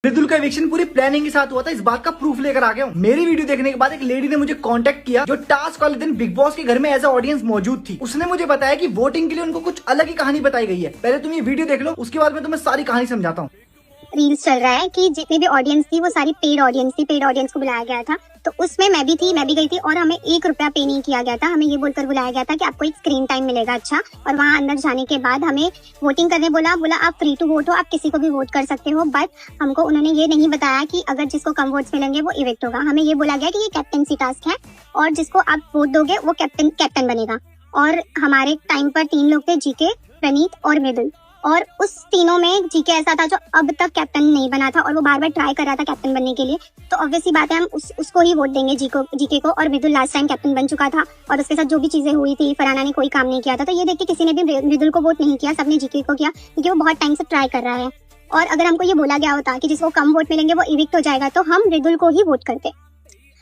मृदुल का इविक्शन पूरी प्लानिंग के साथ हुआ था, इस बात का प्रूफ लेकर आ गया हूँ। मेरी वीडियो देखने के बाद एक लेडी ने मुझे कांटेक्ट किया जो टास्क वाले दिन बिग बॉस के घर में एज अ ऑडियंस मौजूद थी। उसने मुझे बताया कि वोटिंग के लिए उनको कुछ अलग ही कहानी बताई गई है। पहले तुम ये वीडियो देख लो, उसके बाद मैं तुम्हें सारी कहानी समझाता हूँ। रील्स चल रहा है कि जितनी भी ऑडियंस थी वो सारी पेड ऑडियंस थी, पेड ऑडियंस को बुलाया गया था। तो उसमें मैं भी गई थी और हमें 1 रुपया पे नहीं किया गया था। हमें ये बोलकर बुलाया गया था कि आपको एक स्क्रीन टाइम मिलेगा अच्छा, और वहाँ अंदर जाने के बाद हमें वोटिंग करने बोला आप फ्री टू वोट हो, आप किसी को भी वोट कर सकते हो। बट हमको उन्होंने ये नहीं बताया कि अगर जिसको कम वोट्स मिलेंगे वो इविक्ट होगा। हमें ये बोला गया कि ये कैप्टनसी टास्क है और जिसको आप वोट दोगे वो कैप्टन बनेगा। और हमारे टाइम पर 3 लोग थे, जीके, प्रणीत और मृदुल। और उस तीनों में जीके ऐसा था जो अब तक कैप्टन नहीं बना था और वो बार बार ट्राई कर रहा था कैप्टन बनने के लिए। तो ऑब्वियसली बात है हम उसको ही वोट देंगे, जीके को। और मृदुल लास्ट टाइम कैप्टन बन चुका था और उसके साथ जो भी चीजें हुई थी, फरहाना ने कोई काम नहीं किया था। तो ये देख के किसी ने भी मृदुल को वोट नहीं किया, सबने जीके को किया क्योंकि वो बहुत टाइम से ट्राई कर रहा है। और अगर हमको ये बोला गया होता कि जिसको कम वोट मिलेंगे वो इविक्ट हो जाएगा तो हम मृदुल को ही वोट करते,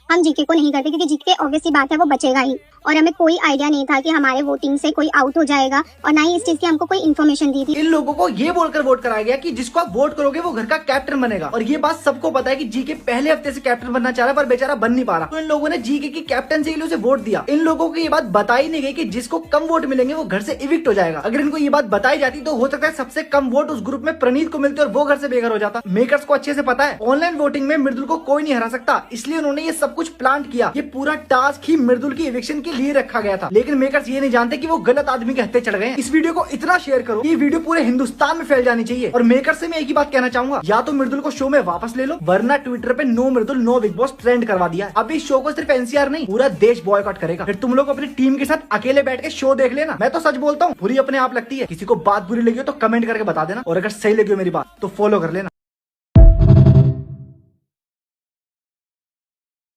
हम जीके को नहीं करते, क्योंकि जीके ऑब्वियसली बात है वो बचेगा ही। और हमें कोई आइडिया नहीं था कि हमारे वोटिंग से कोई आउट हो जाएगा और ना ही इस चीज की हमको कोई इन्फॉर्मेशन दी थी। इन लोगों को ये बोलकर वोट कराया गया कि जिसको आप वोट करोगे वो घर का कैप्टन बनेगा। और ये बात सबको पता है कि जीके पहले हफ्ते से कैप्टन बनना चाह रहा है पर बेचारा बन नहीं पा रहा। तो इन लोगों ने जीके की कैप्टनसी के लिए उसे वोट दिया। इन लोगों को ये बात बताई नहीं गई कि जिसको कम वोट मिलेंगे वो घर से इविक्ट हो जाएगा। अगर इनको ये बात बताई जाती तो हो सकता है सबसे कम वोट उस ग्रुप में प्रणीत को मिलते और वो घर से बेघर हो जाता। मेकर्स को अच्छे से पता है ऑनलाइन वोटिंग में मृदुल को कोई नहीं हरा सकता, इसलिए उन्होंने ये सब कुछ प्लान किया। ये पूरा टास्क ही मृदुल की इविक्शन के लिए रखा गया था। लेकिन मेकर्स ये नहीं जानते कि वो गलत आदमी के हत्थे चढ़ गए हैं। इस वीडियो को इतना शेयर करो कि ये वीडियो पूरे हिंदुस्तान में फैल जानी चाहिए। और मेकर्स से मैं एक ही बात कहना चाहूंगा, या तो मृदुल को शो में वापस ले लो, वरना ट्विटर पे नो मृदुल नो बिग बॉस ट्रेंड करवा दिया है। अब इस शो को सिर्फ एनसीआर नहीं पूरा देश बॉयकॉट करेगा। फिर तुम लोग अपनी टीम के साथ अकेले बैठ के शो देख लेना। मैं तो सच बोलता हूँ, बुरी अपने आप लगती है। किसी को बात बुरी लगी हो तो कमेंट करके बता देना, और अगर सही लगी हो मेरी बात तो फॉलो कर लेना।